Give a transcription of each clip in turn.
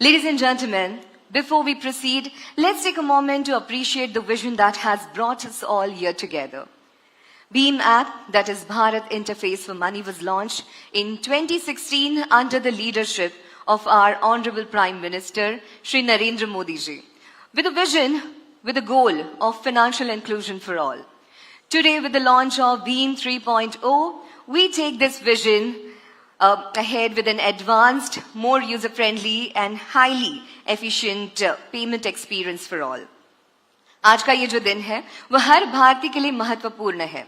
Ladies and gentlemen, before we proceed, let's take a moment to appreciate the vision that has brought us all here together. BHIM App, that is Bharat Interface for Money, was launched in 2016 under the leadership of our Honorable Prime Minister, Shri Narendra Modi ji, with a vision, with a goal of financial inclusion for all. Today, with the launch of BHIM 3.0, we take this vision ahead with an advanced, more user-friendly and highly efficient payment experience for all. आज का ये जो दिन है, वो हर भारतीय के लिए महत्वपूर्ण है.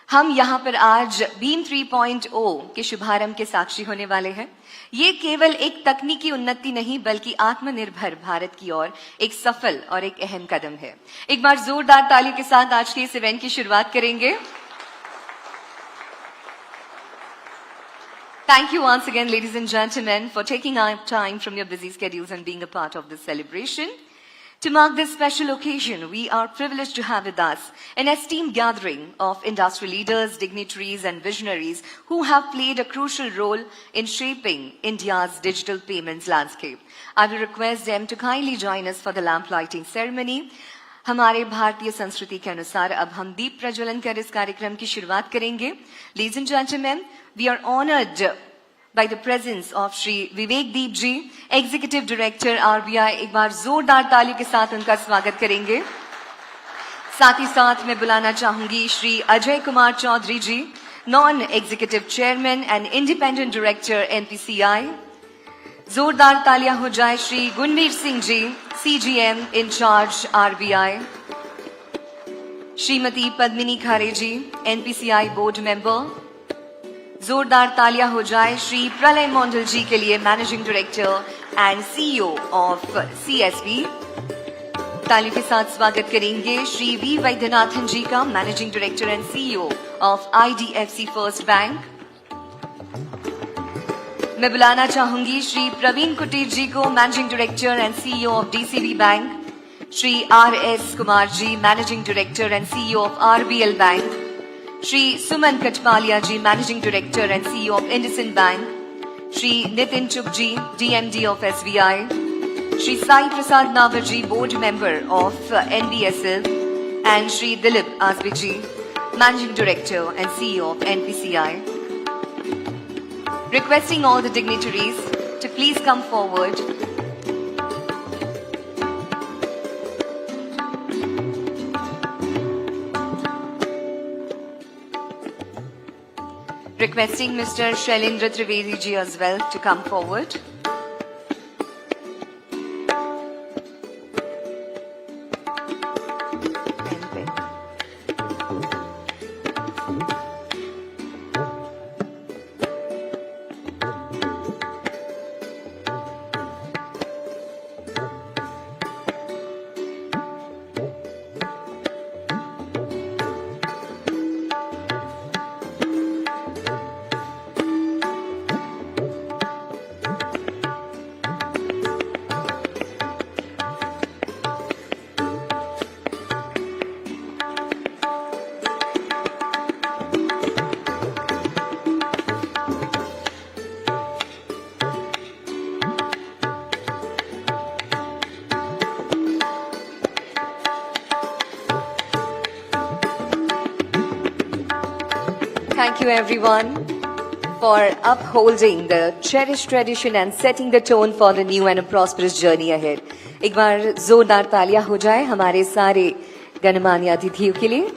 हम यहाँ पर आज BHIM 3.0 के शुभारंभ के साक्षी होने वाले हैं. ये केवल एक तकनीकी उन्नति नहीं, बल्कि आत्मनिर्भर भारत की ओर एक सफल और एक अहम कदम है. एक बार जोरदार तालियों के साथ आज के इस इवेंट की शुरुआत करेंगे. Thank you once again, ladies and gentlemen, for taking out time from your busy schedules and being a part of this celebration. To mark this special occasion, we are privileged to have with us an esteemed gathering of industry leaders, dignitaries and visionaries who have played a crucial role in shaping India's digital payments landscape. I will request them to kindly join us for the lamp lighting ceremony. हमारे भारतीय संस्कृति के अनुसार अब हम दीप प्रज्वलन कर इस कार्यक्रम की शुरुआत करेंगे. Ladies and gentlemen, we are honored by the presence of Shri Vivek Deep ji, Executive Director RBI. एक बार जोरदार तालियों के साथ उनका स्वागत करेंगे. साथ ही साथ मैं बुलाना चाहूंगी श्री अजय कुमार चौधरी जी, Non-Executive Chairman and Independent Director NPCI. जोरदार तालियां हो जाए Shri गुणवीर Singh ji, CGM in charge RBI. Shrimati Padmini खारे जी, NPCI Board Member. जोरदार तालियां हो जाए श्री प्रलय मंडल जी के लिए, managing director and CEO of CSB. तालियों के साथ स्वागत करेंगे श्री वी वैद्यनाथन जी का, managing director and CEO of IDFC first bank. मैं बुलाना चाहूंगी श्री प्रवीण कुटीर जी को, managing director and CEO of DCB bank. Shri RS Kumar ji, managing director and CEO of RBL bank. Shri Suman Kathpalia ji, managing director and CEO of IndusInd bank. Shri Nitin Chugh ji, DMD of SBI. Shri Sai Prasad Nawar ji, board member of NBSL. And Shri Dilip Asbe ji, managing director and CEO of NPCI. Requesting all the dignitaries to please come forward. Requesting Mr. Shailendra Trivedi ji as well to come forward. Thank you everyone for upholding the cherished tradition and setting the tone for the new and a prosperous journey ahead. एक बार जोरदार तालियां हो जाए हमारे सारे गणमान्य अतिथियों के लिए.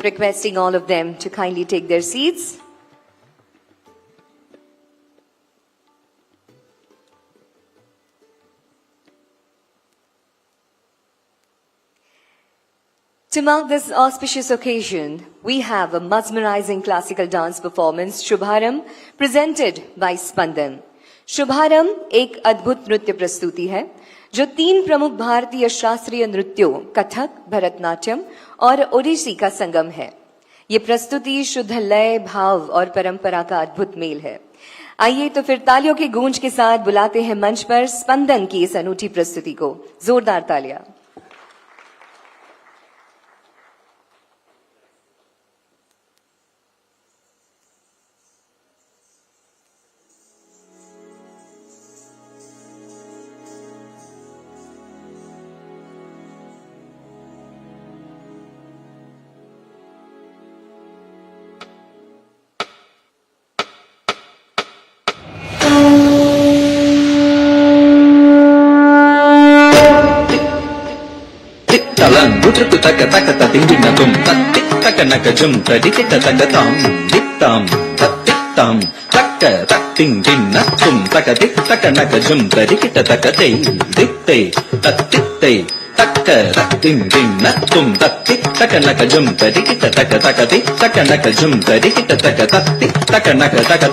Requesting all of them to kindly take their seats. To mark this auspicious occasion, we have a mesmerizing classical dance performance, Shubharam, presented by Spandan. Shubharam एक अद्भुत नृत्य प्रस्तुति है जो 3 प्रमुख भारतीय शास्त्रीय नृत्यों कथक, भरतनाट्यम और ओडिसी का संगम है. ये प्रस्तुति शुद्ध लय, भाव और परंपरा का अद्भुत मेल है. आइए तो फिर तालियों की गूंज के साथ बुलाते हैं मंच पर स्पंदन की इस अनूठी प्रस्तुति को. जोरदार तालियां. Utruku taka taka ta ding ding tum tatik taka naka jum tadikita taka tam diktam tatik tam taka tak ding ding tum taka dik taka naka jum tadikita taka tay dik tay tatik tay taka tak ding ding tum tatik taka naka jum tadikita taka taka dik taka naka jum tadikita taka tatik taka naka taka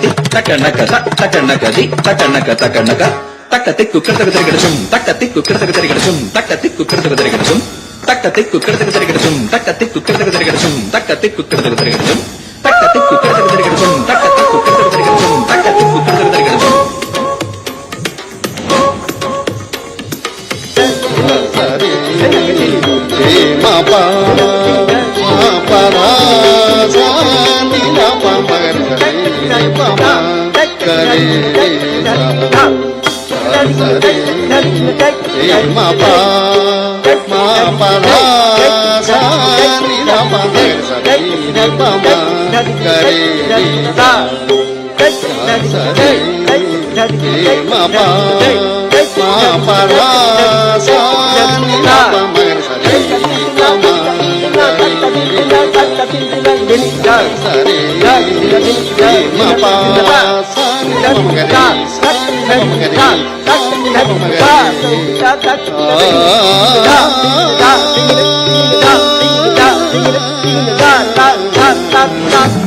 naka dik taka naka taka tikku kirtaka tirigidasum taka tikku kirtaka tirigidasum taka tikku kirtaka tirigidasum taka tikku kirtaka tirigidasum taka tikku kirtaka tirigidasum taka tikku kirtaka tirigidasum taka tikku kirtaka tirigidasum taka tikku kirtaka tirigidasum taka tikku kirtaka tirigidasum ma pa pa ra sa ni na pa ma ga pa ma ga re sa ma pa ra sa ni na pa ma ga re pa ma ga re sa ma pa ra sa ni na pa ma ga re pa ma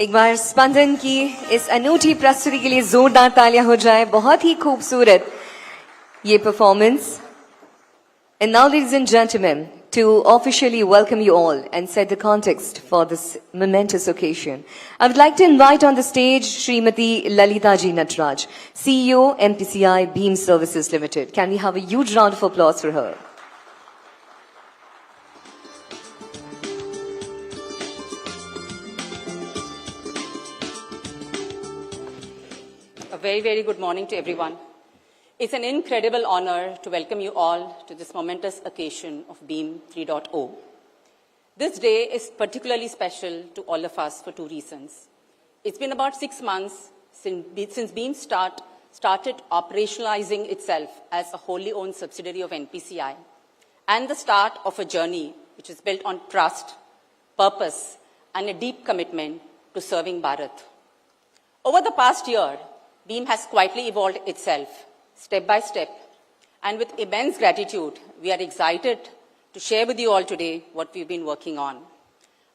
एक बार स्पंदन की इस अनूठी प्रस्तुति के लिए जोरदार तालियां हो जाए। बहुत ही खूबसूरत ये performance. And now, ladies and gentlemen, to officially welcome you all and set the context for this momentous occasion, I would like to invite on the stage Srimati Lalita Ji Natraj, CEO NPCI BHIM Services Limited. Can we have a huge round of applause for her? very, very good morning to everyone. It's an incredible honor to welcome you all to this momentous occasion of BHIM 3.0. This day is particularly special to all of us for two reasons. It's been about 6 months since BHIM started operationalizing itself as a wholly owned subsidiary of NPCI, and the start of a journey which is built on trust, purpose, and a deep commitment to serving Bharat. Over the past year, BHIM has quietly evolved itself, step by step, and with immense gratitude, we are excited to share with you all today what we've been working on.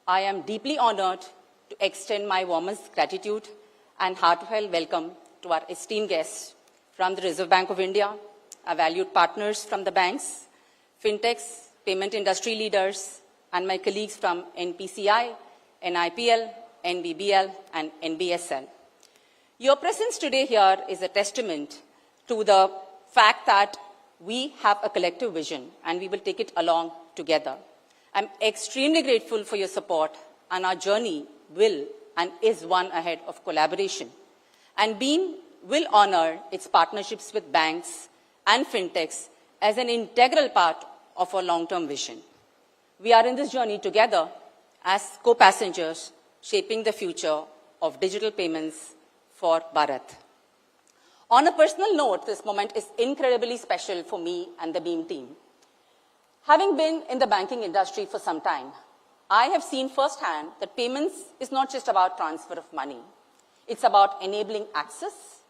I am deeply honored to extend my warmest gratitude and heartfelt welcome to our esteemed guests from the Reserve Bank of India, our valued partners from the banks, fintechs, payment industry leaders, and my colleagues from NPCI, NIPL, NBBL, and NBSL. Your presence today here is a testament to the fact that we have a collective vision and we will take it along together. I'm extremely grateful for your support, and our journey will and is one ahead of collaboration. And BHIM will honor its partnerships with banks and fintechs as an integral part of our long-term vision. We are in this journey together as co-passengers, shaping the future of digital payments for Bharat. On a personal note, this moment is incredibly special for me and the BHIM team. Having been in the banking industry for some time, I have seen firsthand that payments is not just about transfer of money. It's about enabling access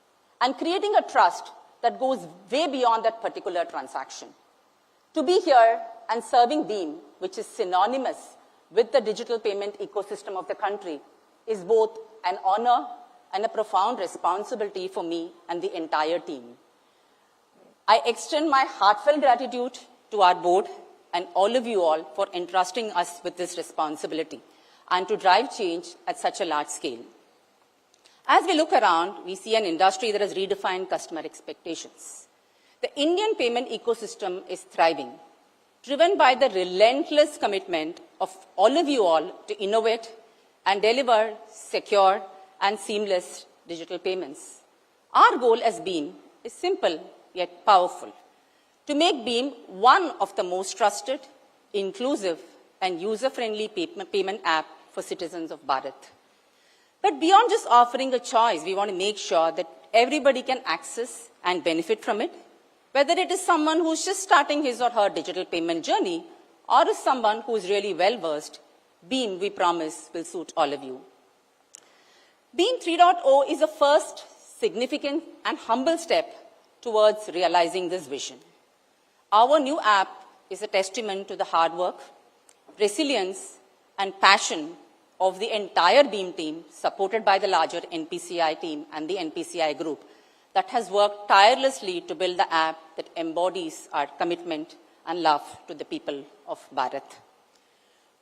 and creating a trust that goes way beyond that particular transaction. To be here and serving BHIM, which is synonymous with the digital payment ecosystem of the country, is both an honor and a profound responsibility for me and the entire team. I extend my heartfelt gratitude to our board and all of you all for entrusting us with this responsibility and to drive change at such a large scale. As we look around, we see an industry that has redefined customer expectations. The Indian payment ecosystem is thriving, driven by the relentless commitment of all of you all to innovate and deliver secure and seamless digital payments. Our goal as BHIM is simple yet powerful: to make BHIM one of the most trusted, inclusive, and user-friendly payment app for citizens of Bharat. But beyond just offering a choice, we want to make sure that everybody can access and benefit from it, whether it is someone who's just starting his or her digital payment journey, or is someone who is really well-versed. BHIM, we promise, will suit all of you. BHIM 3.0 is a first significant and humble step towards realizing this vision. Our new app is a testament to the hard work, resilience, and passion of the entire BHIM team, supported by the larger NPCI team and the NPCI group, that has worked tirelessly to build the app that embodies our commitment and love to the people of Bharat.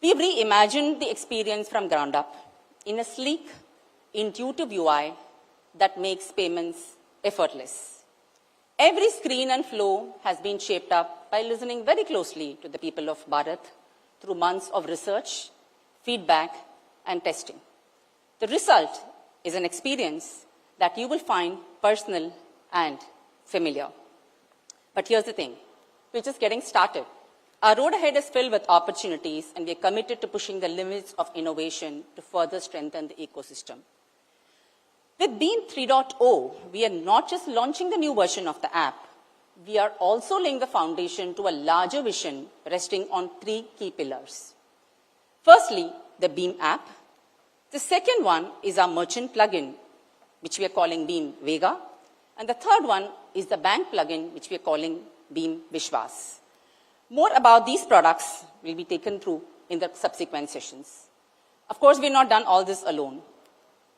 We've reimagined the experience from ground up in a sleek, intuitive UI that makes payments effortless. Every screen and flow has been shaped up by listening very closely to the people of Bharat through months of research, feedback, and testing. The result is an experience that you will find personal and familiar. But here's the thing, we're just getting started. Our road ahead is filled with opportunities, and we are committed to pushing the limits of innovation to further strengthen the ecosystem. With BHIM 3.0, we are not just launching the new version of the app, we are also laying the foundation to a larger vision resting on 3 key pillars. Firstly, the BHIM app. The second one is our merchant plugin, which we are calling BHIM Vega. And the third one is the bank plugin, which we are calling BHIM Vishwas. More about these products will be taken through in the subsequent sessions. Of course, we've not done all this alone.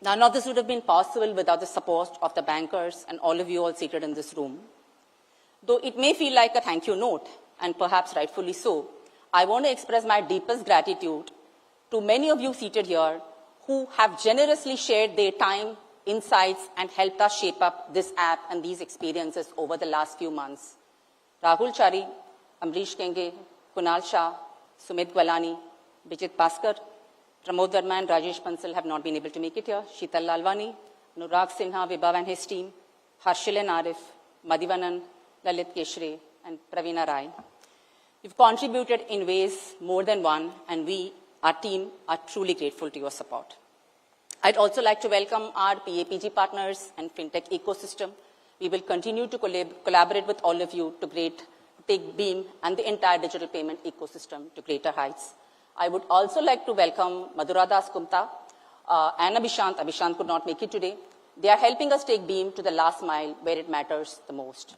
None of this would have been possible without the support of the bankers and all of you all seated in this room. Though it may feel like a thank you note, and perhaps rightfully so, I want to express my deepest gratitude to many of you seated here who have generously shared their time, insights, and helped us shape up this app and these experiences over the last few months. Rahul Chari, Amrish Kenge, Kunal Shah, Sumit Gwalani, Bijit Bhaskar, Pramod Verma and Rajesh Bansal have not been able to make it here. Sheetal Lalwani, Anurag Sinha, Vibhav and his team, Harshil and Arif, Madhivanan, Lalit Keshre, and Praveena Rai. You've contributed in ways more than one, and we, our team, are truly grateful to your support. I'd also like to welcome our PAPG partners and fintech ecosystem. We will continue to collaborate with all of you to take BHIM and the entire digital payment ecosystem to greater heights. I would also like to welcome Madhura Das Kumta and Abhishant. Abhishant could not make it today. They are helping us take BHIM to the last mile where it matters the most.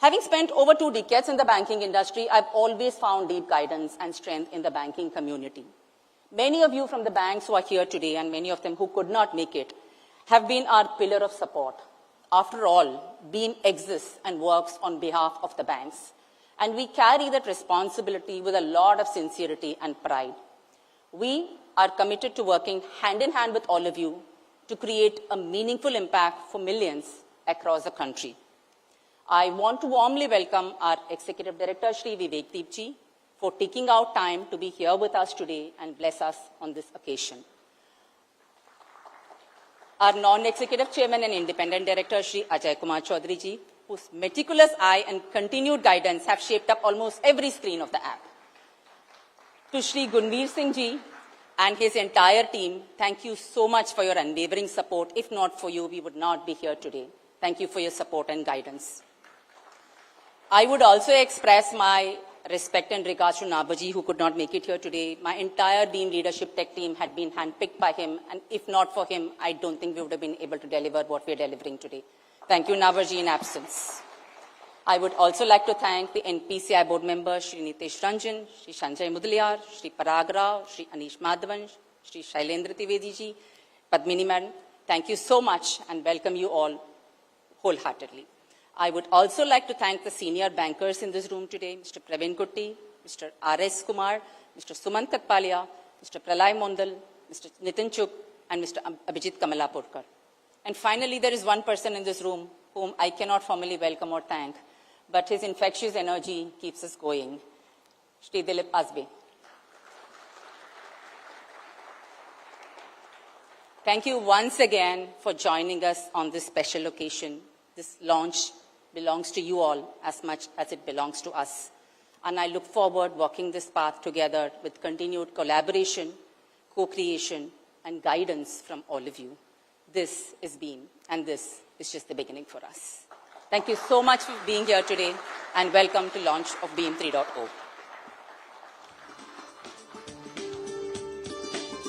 Having spent over 2 decades in the banking industry, I've always found deep guidance and strength in the banking community. Many of you from the banks who are here today, and many of them who could not make it, have been our pillar of support. After all, BHIM exists and works on behalf of the banks, and we carry that responsibility with a lot of sincerity and pride. We are committed to working hand in hand with all of you to create a meaningful impact for millions across the country. I want to warmly welcome our Executive Director, Shri Vivek Deep ji, for taking out time to be here with us today and bless us on this occasion. Our Non-Executive Chairman and Independent Director, Shri Ajay Kumar Choudhary ji, whose meticulous eye and continued guidance have shaped up almost every screen of the app. To Shri Gunveer Singh ji and his entire team, thank you so much for your unwavering support. If not for you, we would not be here today. Thank you for your support and guidance. I would also express my respect and regards to Nabaji, who could not make it here today. My entire BHIM leadership tech team had been handpicked by him, and if not for him, I don't think we would have been able to deliver what we're delivering today. Thank you, Nabaji, in absence. I would also like to thank the NPCI board members, Shri Nitesh Ranjan, Shri Sanjay Mudaliar, Shri Parag Rao, Shri Anish Madhavan, Shri Shailendra Trivedi ji, Padmini Madam. Thank you so much and welcome you all wholeheartedly. I would also like to thank the senior bankers in this room today, Mr. Praveen Kutti, Mr. R.S. Kumar, Mr. Sumant Katpalia, Mr. Pralay Mondal, Mr. Nitin Chuk, and Mr. Abhijit Kamalapurkar. And finally, there is one person in this room whom I cannot formally welcome or thank, but his infectious energy keeps us going, Shri Dilip Asbe. Thank you once again for joining us on this special occasion. This launch belongs to you all as much as it belongs to us. And I look forward walking this path together with continued collaboration, co-creation, and guidance from all of you. This is BHIM, and this is just the beginning for us. Thank you so much for being here today, and welcome to launch of BHIM 3.0.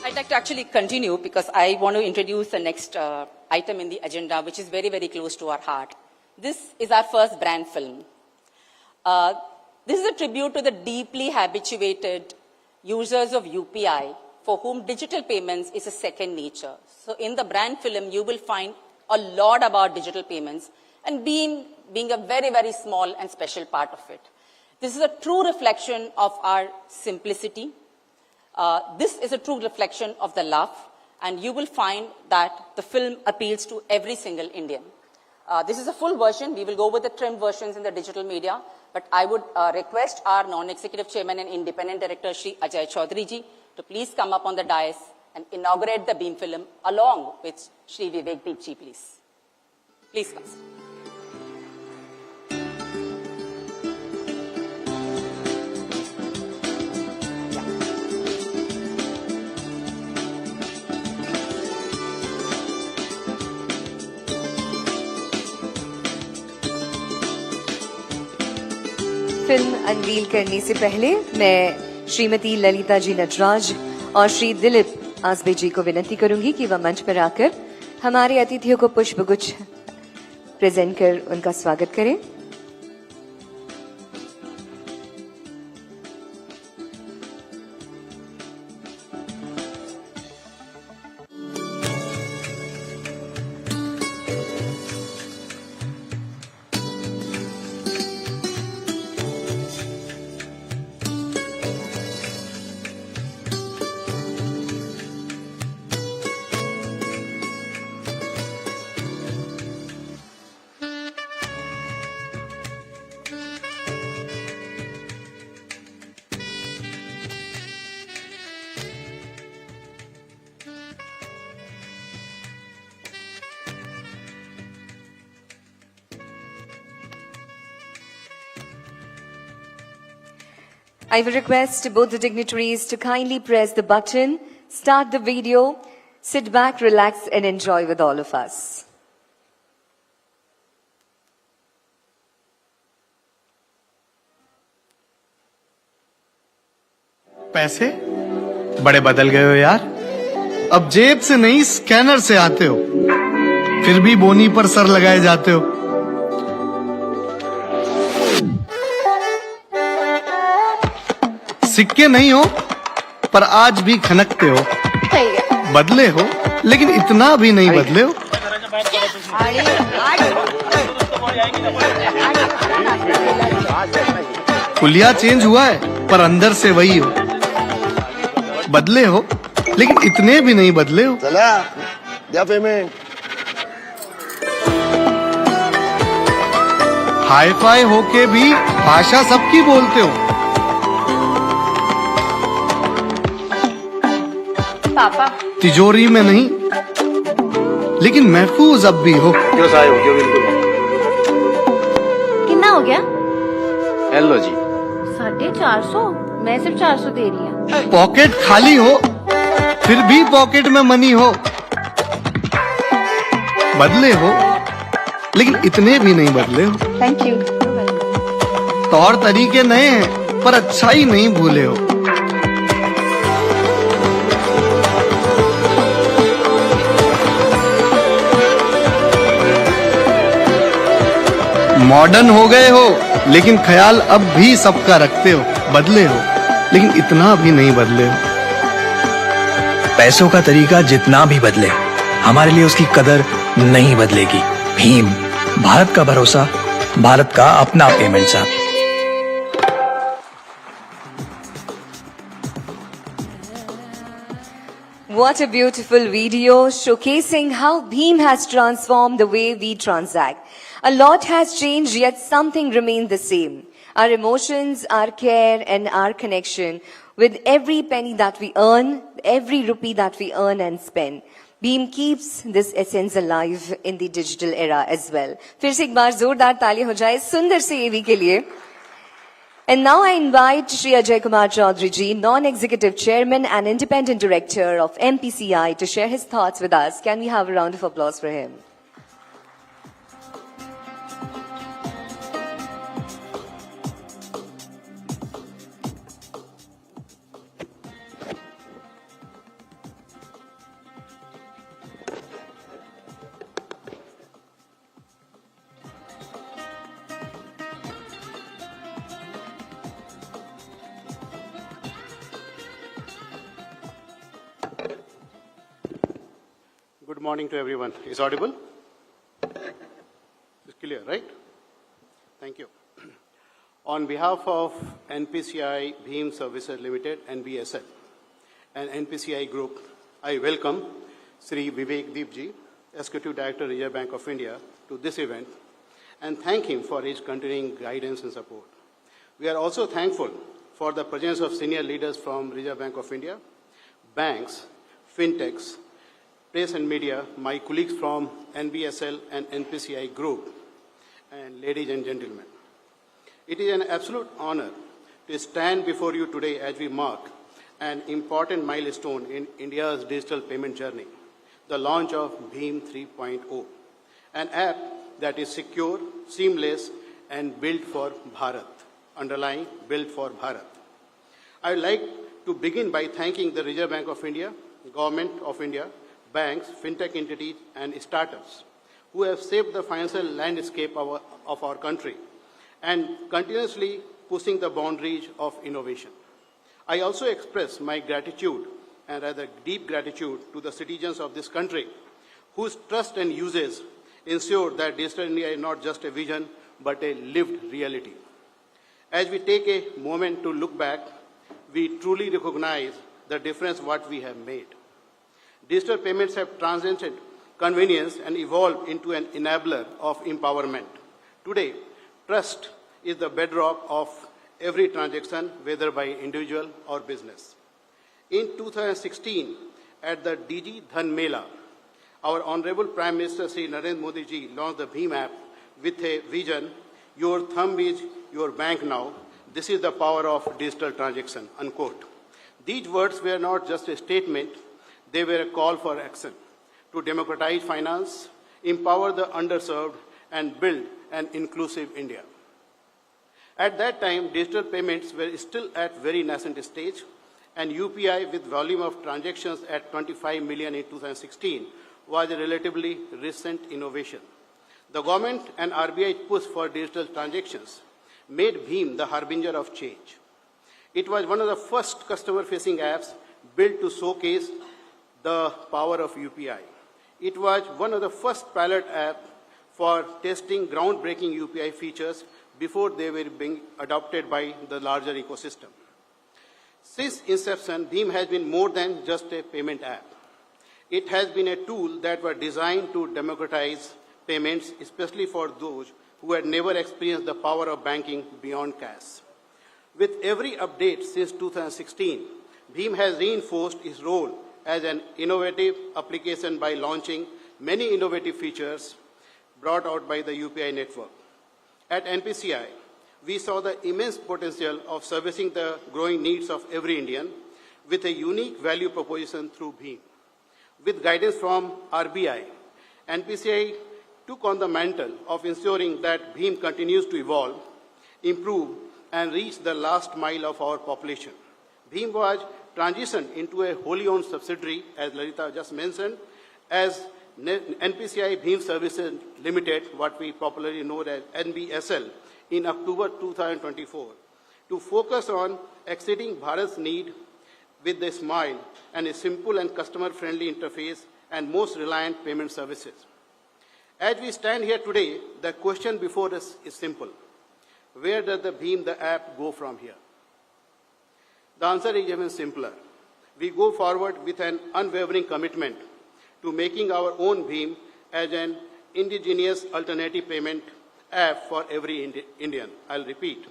I'd like to actually continue because I want to introduce the next item in the agenda, which is very, very close to our heart. This is our first brand film. This is a tribute to the deeply habituated users of UPI for whom digital payments is a second nature. So in the brand film, you will find a lot about digital payments and being a very, very small and special part of it. This is a true reflection of our simplicity. This is a true reflection of the love, and you will find that the film appeals to every single Indian. This is a full version. We will go with the trimmed versions in the digital media, but I would request our non-executive chairman and independent director, Shri Ajay Choudhary ji, to please come up on the dais and inaugurate the BHIM film along with Shri Vivek Deep ji, please. Please come. Film unveil करने से पहले मैं श्रीमती ललिता जी नटराज और श्री दिलीप आसबे जी को विनती करूंगी कि वह मंच पर आकर हमारे अतिथियों को पुष्पगुच्छ प्रेजेंट कर उनका स्वागत करें। I will request both the dignitaries to kindly press the button, start the video, sit back, relax and enjoy with all of us. पैसे बड़े बदल गए हो यार। अब जेब से नहीं स्कैनर से आते हो, फिर भी बोनी पर सर लगाए जाते हो। सिक्के नहीं हो पर आज भी खनकते हो। बदले हो लेकिन इतना भी नहीं बदले हो। कुलिया चेंज हुआ है पर अंदर से वही हो। बदले हो लेकिन इतने भी नहीं बदले हो। चला द्या पेमेंट। हाई फाई होके भी भाषा सबकी बोलते हो। पापा तिजोरी में नहीं लेकिन महफूज अब भी हो। क्यों साए हो क्यों बिल्कुल कितना हो गया? हेलो जी 450। मैं सिर्फ 400 दे रही हूँ। पॉकेट खाली हो फिर भी पॉकेट में मनी हो। बदले हो लेकिन इतने भी नहीं बदले हो। Thank you. तौर तरीके नए हैं पर अच्छाई नहीं भूले हो। मॉडर्न हो गए हो लेकिन ख्याल अब भी सबका रखते हो। बदले हो लेकिन इतना भी नहीं बदले हो। पैसों का तरीका जितना भी बदले, हमारे लिए उसकी कदर नहीं बदलेगी। भीम, भारत का भरोसा, भारत का अपना payments app. What a beautiful video showcasing how BHIM has transformed the way we transact. A lot has changed, yet something remained the same. Our emotions, our care, and our connection with every penny that we earn, every rupee that we earn and spend. BHIM keeps this essence alive in the digital era as well. फिर से एक बार जोरदार ताली हो जाए सुंदर से एवी के लिए. And now I invite Shri Ajay Kumar Choudhary ji, Non-Executive Chairman and Independent Director of NPCI, to share his thoughts with us. Can we have a round of applause for him? Good morning to everyone. Is audible? It's clear, right? Thank you. On behalf of NPCI BHIM Services Limited, NBSL, and NPCI Group, I welcome Sri Vivek Deep ji, Executive Director, Reserve Bank of India, to this event and thank him for his continuing guidance and support. We are also thankful for the presence of senior leaders from Reserve Bank of India, banks, fintechs, press and media, my colleagues from NBSL and NPCI Group, and ladies and gentlemen. It is an absolute honor to stand before you today as we mark an important milestone in India's digital payment journey, the launch of BHIM 3.0, an app that is secure, seamless, and built for Bharat, underlying built for Bharat. I would like to begin by thanking the Reserve Bank of India, Government of India, banks, fintech entities, and startups who have shaped the financial landscape of our country and continuously pushing the boundaries of innovation. I also express my gratitude and rather deep gratitude to the citizens of this country whose trust and uses ensure that Digital India is not just a vision but a lived reality. As we take a moment to look back, we truly recognize the difference what we have made. Digital payments have transcended convenience and evolved into an enabler of empowerment. Today, trust is the bedrock of every transaction, whether by individual or business. In 2016, at the DG Dhan Mela, our Honorable Prime Minister Sri Narendra Modi ji launched the BHIM app with a vision, your thumb is your bank now, This is the power of digital transaction, unquote. These words were not just a statement, they were a call for action to democratize finance, empower the underserved, and build an inclusive India. At that time, digital payments were still at very nascent stage, and UPI, with volume of transactions at 25 million in 2016, was a relatively recent innovation. The government and RBI push for digital transactions made BHIM the harbinger of change. It was one of the first customer-facing apps built to showcase the power of UPI. It was one of the first pilot apps for testing groundbreaking UPI features before they were being adopted by the larger ecosystem. Since inception, BHIM has been more than just a payment app. It has been a tool that was designed to democratize payments, especially for those who had never experienced the power of banking beyond cash. With every update since 2016, BHIM has reinforced its role as an innovative application by launching many innovative features brought out by the UPI network. At NPCI, we saw the immense potential of servicing the growing needs of every Indian with a unique value proposition through BHIM. With guidance from RBI, NPCI took on the mantle of ensuring that BHIM continues to evolve, improve, and reach the last mile of our population. BHIM was transitioned into a wholly owned subsidiary, as Lalita just mentioned, as NPCI BHIM Services Limited, what we popularly know as NBSL, in October 2024, to focus on exceeding Bharat's need with a smile and a simple and customer-friendly interface and most reliant payment services. As we stand here today, the question before us is simple. Where does the BHIM, the app, go from here? The answer is even simpler. We go forward with an unwavering commitment to making our own BHIM as an indigenous alternative payment app for every Indian. I'll repeat.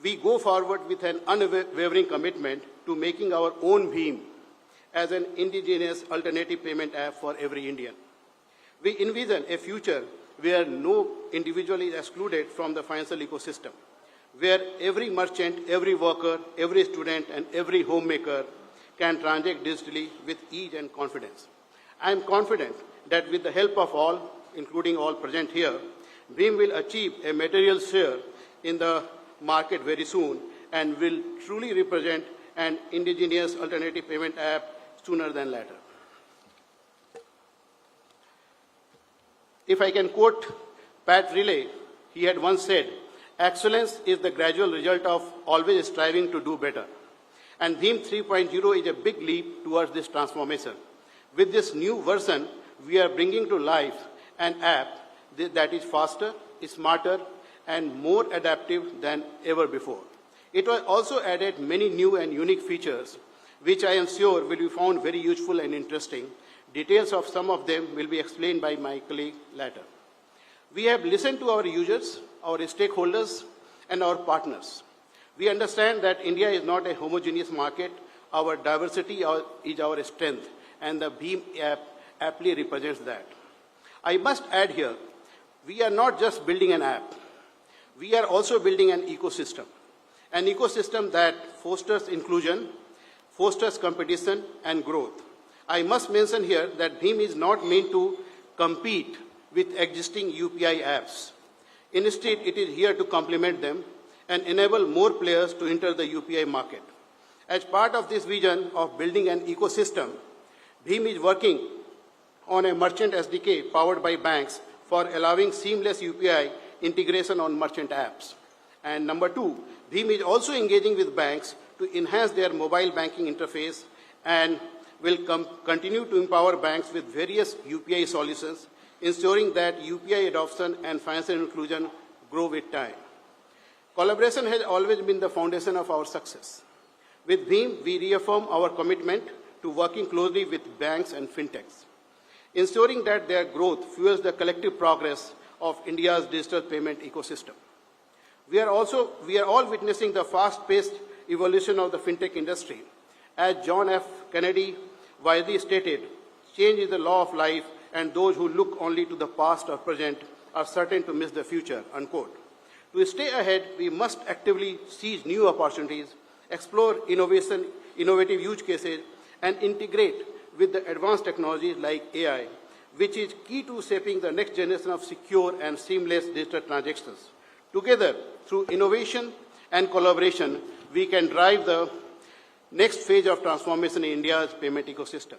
We go forward with an unwavering commitment to making our own BHIM as an indigenous alternative payment app for every Indian. We envision a future where no individual is excluded from the financial ecosystem, where every merchant, every worker, every student, and every homemaker can transact digitally with ease and confidence. I am confident that with the help of all, including all present here, BHIM will achieve a material share in the market very soon and will truly represent an indigenous alternative payment app sooner than later. If I can quote Pat Riley, he had once said, "Excellence is the gradual result of always striving to do better." And BHIM 3.0 is a big leap towards this transformation. With this new version, we are bringing to life an app that is faster, smarter, and more adaptive than ever before. It was also added many new and unique features, which I am sure will be found very useful and interesting. Details of some of them will be explained by my colleague later. We have listened to our users, our stakeholders, and our partners. We understand that India is not a homogeneous market. Our diversity is our strength, and the BHIM app aptly represents that. I must add here, we are not just building an app. We are also building an ecosystem that fosters inclusion, fosters competition, and growth. I must mention here that BHIM is not meant to compete with existing UPI apps. Instead, it is here to complement them and enable more players to enter the UPI market. As part of this vision of building an ecosystem, BHIM is working on a merchant SDK powered by banks for allowing seamless UPI integration on merchant apps. And number two, BHIM is also engaging with banks to enhance their mobile banking interface and will continue to empower banks with various UPI solutions, ensuring that UPI adoption and financial inclusion grow with time. Collaboration has always been the foundation of our success. With BHIM, we reaffirm our commitment to working closely with banks and fintechs, ensuring that their growth fuels the collective progress of India's digital payment ecosystem. We are all witnessing the fast-paced evolution of the fintech industry. As John F. Kennedy wisely stated, change is the law of life, and those who look only to the past or present are certain to miss the future, unquote. To stay ahead, we must actively seize new opportunities, explore innovative use cases, and integrate with the advanced technologies like AI, which is key to shaping the next generation of secure and seamless digital transactions. Together, through innovation and collaboration, we can drive the next phase of transformation in India's payment ecosystem.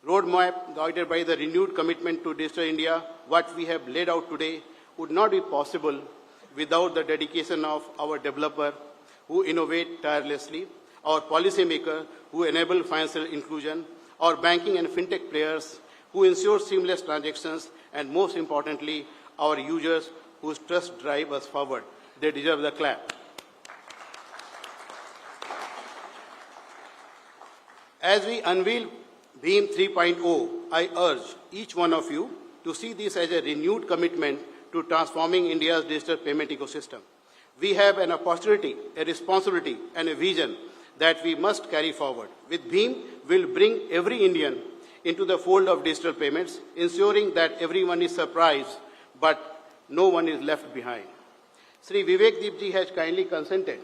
Roadmap guided by the renewed commitment to Digital India, what we have laid out today would not be possible without the dedication of our developer who innovate tirelessly, our policymakers who enable financial inclusion, our banking and fintech players who ensure seamless transactions, and most importantly, our users whose trust drive us forward. They deserve the clap. As we unveil BHIM 3.0, I urge each one of you to see this as a renewed commitment to transforming India's digital payment ecosystem. We have an opportunity, a responsibility, and a vision that we must carry forward. With BHIM, we'll bring every Indian into the fold of digital payments, ensuring that everyone is surprised, but no one is left behind. Sri Vivek Deep ji has kindly consented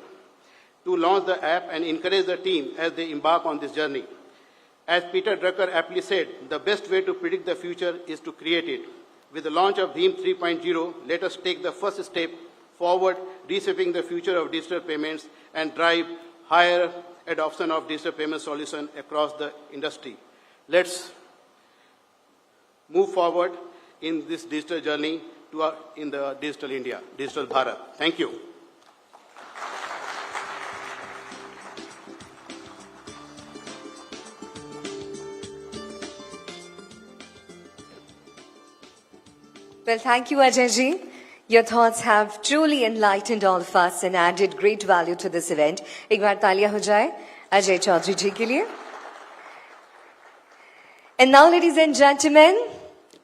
to launch the app and encourage the team as they embark on this journey. As Peter Drucker aptly said, the best way to predict the future is to create it. With the launch of BHIM 3.0, let us take the first step forward, reshaping the future of digital payments and drive higher adoption of digital payment solutions across the industry. Let's move forward in this digital journey in the digital India, digital Bharat. Thank you. Well, thank you, Ajay ji. Your thoughts have truly enlightened all of us and added great value to this event. एक बार तालियां हो जाए अजय चौधरी जी के लिए. And now, ladies and gentlemen,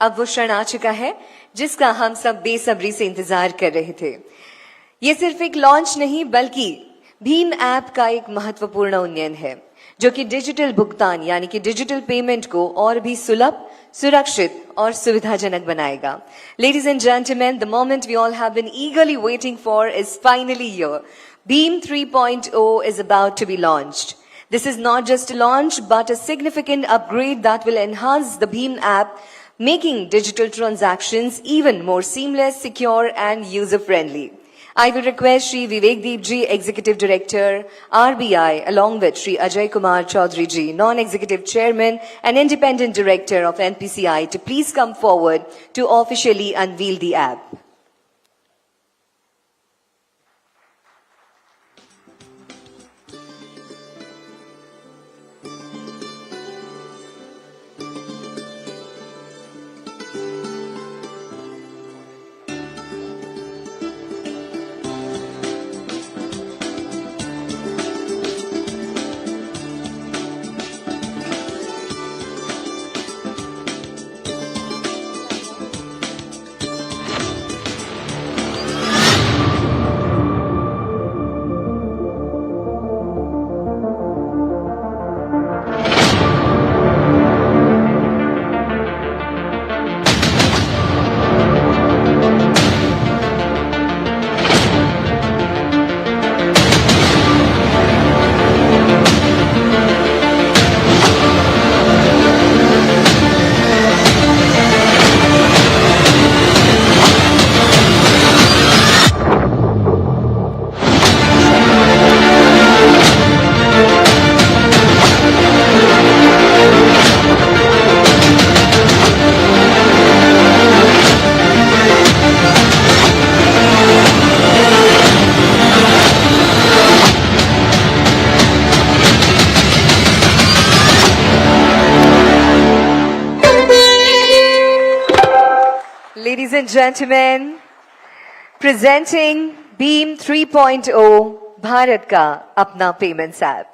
अब वो क्षण आ चुका है जिसका हम सब बेसब्री से इंतजार कर रहे थे. ये सिर्फ एक लॉन्च नहीं बल्कि भीम ऐप का एक महत्वपूर्ण उन्नयन है जो कि डिजिटल भुगतान यानी कि डिजिटल पेमेंट को और भी सुलभ, सुरक्षित और सुविधाजनक बनाएगा. Ladies and gentlemen, the moment we all have been eagerly waiting for is finally here. BHIM 3.0 is about to be launched. This is not just a launch, but a significant upgrade that will enhance the BHIM app, making digital transactions even more seamless, secure, and user-friendly. I will request Shri Vivek Deep ji, Executive Director, RBI, along with Shri Ajay Kumar Choudhary ji, Non-Executive Chairman and Independent Director of NPCI, to please come forward to officially unveil the app. Ladies and gentlemen, presenting BHIM 3.0, Bharat का अपना payments app.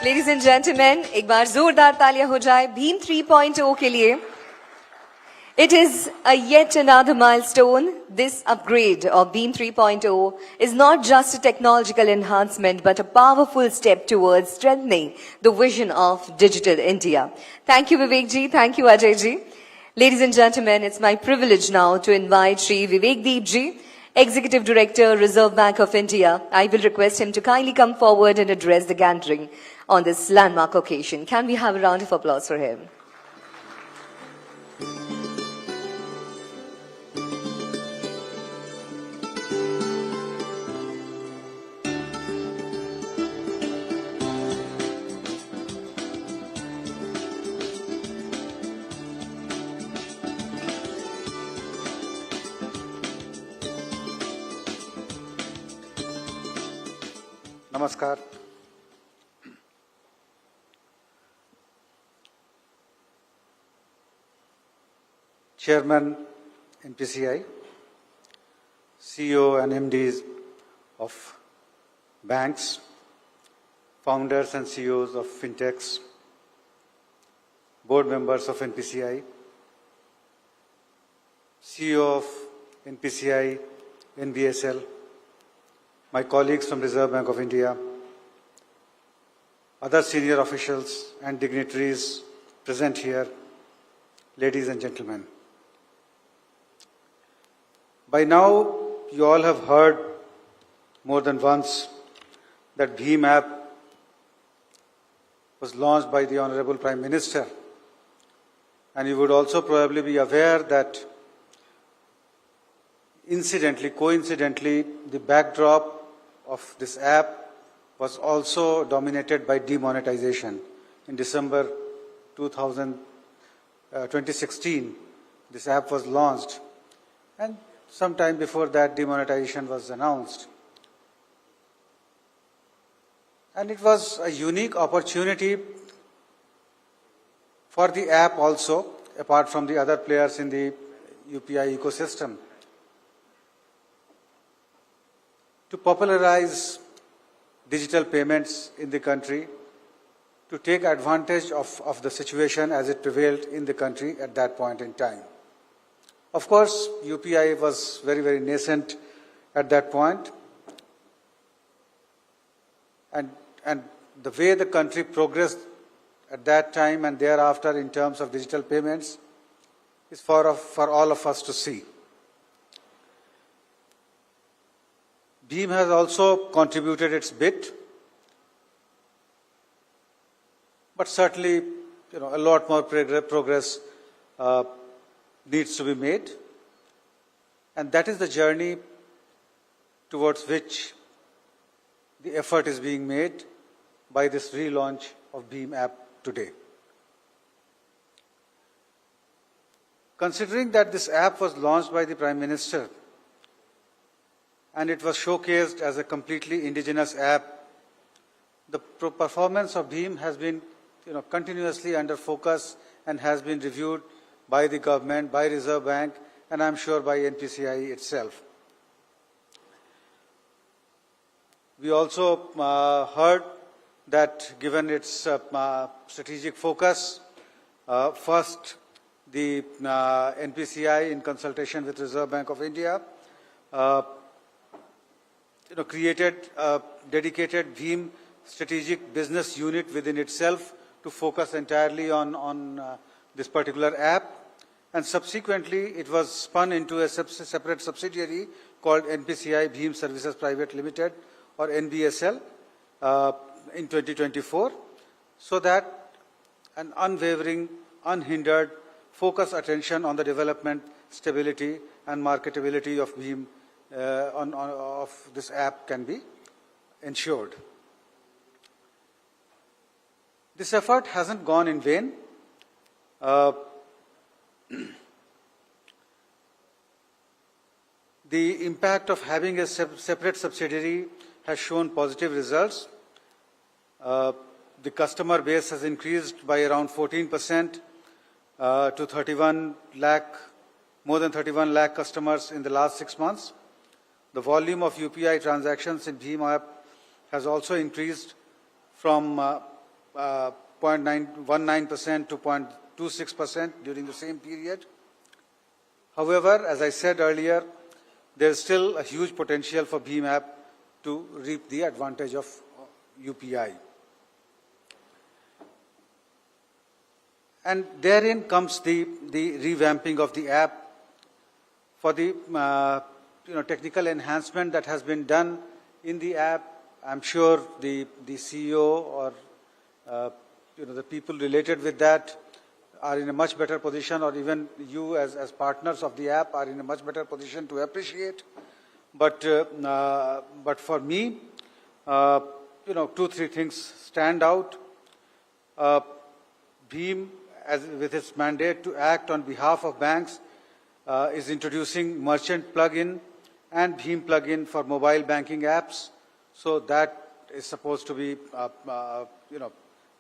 Ladies and gentlemen, एक बार जोरदार तालियां हो जाए BHIM 3.0 के लिए. It is a yet another milestone. This upgrade of BHIM 3.0 is not just a technological enhancement, but a powerful step towards strengthening the vision of Digital India. Thank you, Vivek Ji. Thank you, Ajay Ji. Ladies and gentlemen, it's my privilege now to invite Shri Vivek Deep Ji, Executive Director, Reserve Bank of India. I will request him to kindly come forward and address the gathering on this landmark occasion. Can we have a round of applause for him? Namaskar. Chairman NPCI, CEO and MDs of banks, founders and CEOs of fintechs, board members of NPCI, CEO of NPCI, NBSL, my colleagues from Reserve Bank of India, other senior officials and dignitaries present here, ladies and gentlemen. By now, you all have heard more than once that BHIM app was launched by the Honorable Prime Minister. And you would also probably be aware that coincidentally, the backdrop of this app was also dominated by demonetization. In December 2016, this app was launched, and sometime before that, demonetization was announced. And it was a unique opportunity for the app also, apart from the other players in the UPI ecosystem, to popularize digital payments in the country, to take advantage of the situation as it prevailed in the country at that point in time. Of course, UPI was very, very nascent at that point. And the way the country progressed at that time and thereafter in terms of digital payments is for all of us to see. BHIM has also contributed its bit, but certainly, a lot more progress needs to be made, and that is the journey towards which the effort is being made by this relaunch of BHIM app today. Considering that this app was launched by the Prime Minister and it was showcased as a completely indigenous app, the performance of BHIM has been continuously under focus and has been reviewed by the government, by Reserve Bank, and I'm sure by NPCI itself. We also heard that given its strategic focus, first the NPCI in consultation with Reserve Bank of India created a dedicated BHIM strategic business unit within itself to focus entirely on this particular app, and subsequently it was spun into a separate subsidiary called NPCI BHIM Services Private Limited, or NBSL, in 2024, so that an unwavering, unhindered, focused attention on the development, stability and marketability of BHIM of this app can be ensured. This effort hasn't gone in vain. The impact of having a separate subsidiary has shown positive results. The customer base has increased by around 14% to 31 lakh, more than 31 lakh customers in the last 6 months. The volume of UPI transactions in BHIM app has also increased from 0.19% to 0.26% during the same period. However, as I said earlier, there is still a huge potential for BHIM app to reap the advantage of UPI. And therein comes the revamping of the app for the technical enhancement that has been done in the app. I'm sure the CEO or the people related with that are in a much better position, or even you as partners of the app are in a much better position to appreciate. But for me, 2-3 things stand out. BHIM, with its mandate to act on behalf of banks, is introducing merchant plugin and BHIM plugin for mobile banking apps. So that is supposed to be,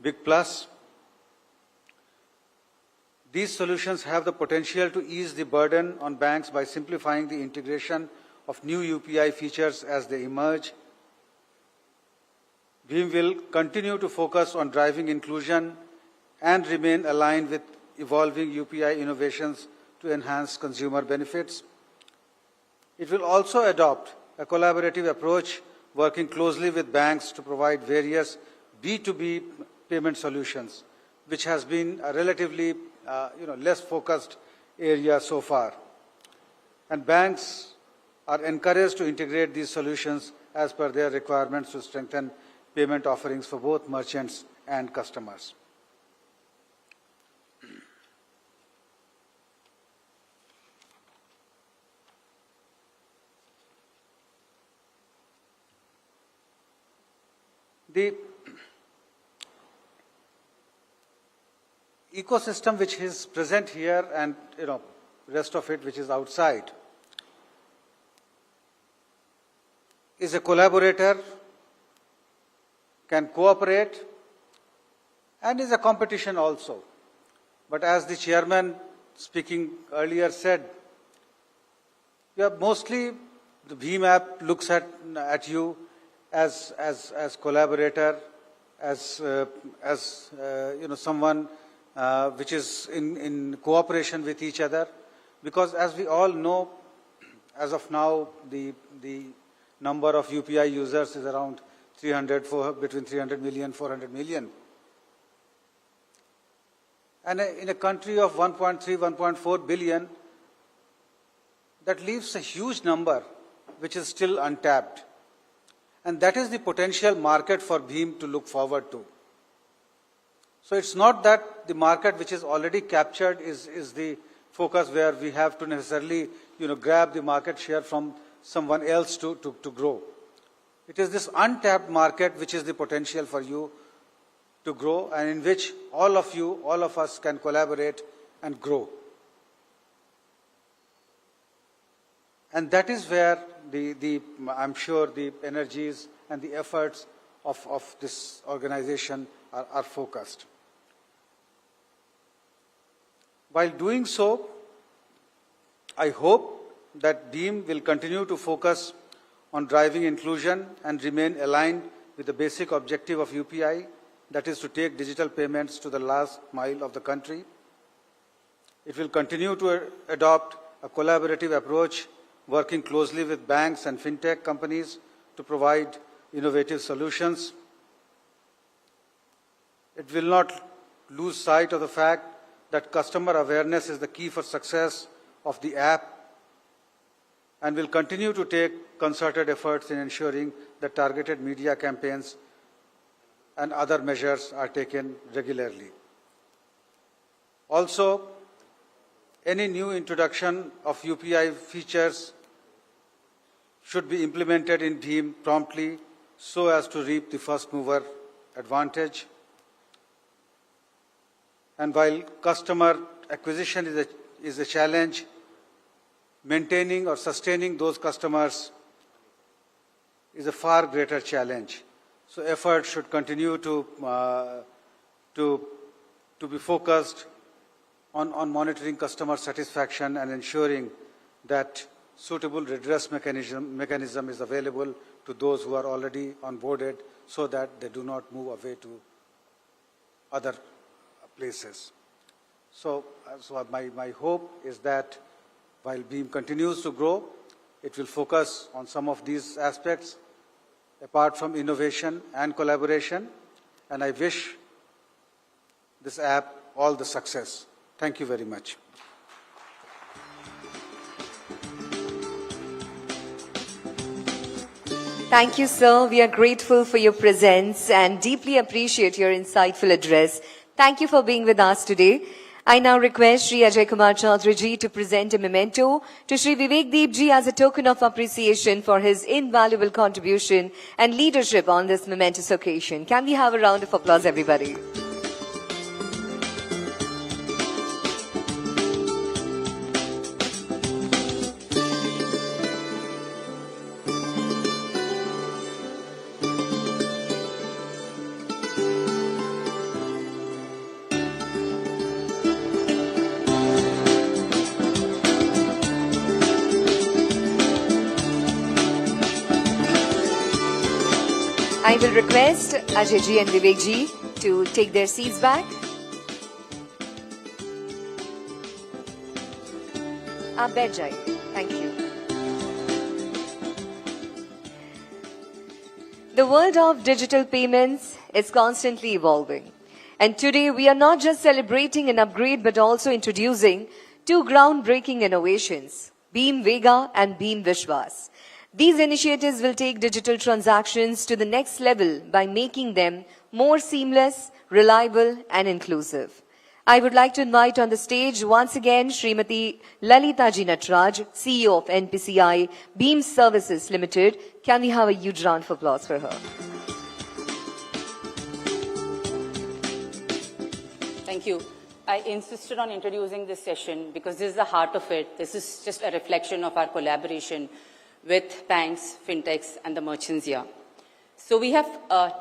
big plus. These solutions have the potential to ease the burden on banks by simplifying the integration of new UPI features as they emerge. BHIM will continue to focus on driving inclusion and remain aligned with evolving UPI innovations to enhance consumer benefits. It will also adopt a collaborative approach, working closely with banks to provide various B2B payment solutions, which has been a relatively less focused area so far. And banks are encouraged to integrate these solutions as per their requirements to strengthen payment offerings for both merchants and customers. The ecosystem which is present here and rest of it which is outside is a collaborator, can cooperate, and is a competition also. But as the chairman speaking earlier said, mostly the BHIM app looks at you as collaborator, as someone which is in cooperation with each other, because as we all know, as of now, the number of UPI users is around between 300 million, 400 million. And in a country of 1.3, 1.4 billion, that leaves a huge number which is still untapped. And that is the potential market for BHIM to look forward to. So it's not that the market which is already captured is the focus where we have to necessarily grab the market share from someone else to grow. It is this untapped market which is the potential for you to grow, and in which all of us can collaborate and grow. And that is where I'm sure the energies and the efforts of this organization are focused. While doing so, I hope that BHIM will continue to focus on driving inclusion and remain aligned with the basic objective of UPI, that is to take digital payments to the last mile of the country. It will continue to adopt a collaborative approach, working closely with banks and fintech companies to provide innovative solutions. It will not lose sight of the fact that customer awareness is the key for success of the app, and will continue to take concerted efforts in ensuring that targeted media campaigns and other measures are taken regularly. Also, any new introduction of UPI features should be implemented in BHIM promptly so as to reap the first mover advantage. And while customer acquisition is a challenge, maintaining or sustaining those customers is a far greater challenge. So efforts should continue to be focused on monitoring customer satisfaction and ensuring that suitable redress mechanism is available to those who are already onboarded, so that they do not move away to other places. So my hope is that While BHIM continues to grow, it will focus on some of these aspects apart from innovation and collaboration, and I wish this app all the success. Thank you very much. Thank you, sir. We are grateful for your presence and deeply appreciate your insightful address. Thank you for being with us today. I now request Shri Ajay Kumar Choudhary ji to present a memento to Shri Vivek Deep ji as a token of appreciation for his invaluable contribution and leadership on this momentous occasion. Can we have a round of applause, everybody? I will request Ajay ji and Vivek ji to take their seats back. आप बैठ जाइए. Thank you. The world of digital payments is constantly evolving. And today we are not just celebrating an upgrade but also introducing two groundbreaking innovations, BHIM Vega and BHIM Vishwas. These initiatives will take digital transactions to the next level by making them more seamless, reliable and inclusive. I would like to invite on the stage once again Srimati Lalita Ji Natraj, CEO of NPCI BHIM Services Limited. Can we have a huge round of applause for her? Thank you. I insisted on introducing this session because this is the heart of it. This is just a reflection of our collaboration with banks, fintechs, and the merchants here. So we have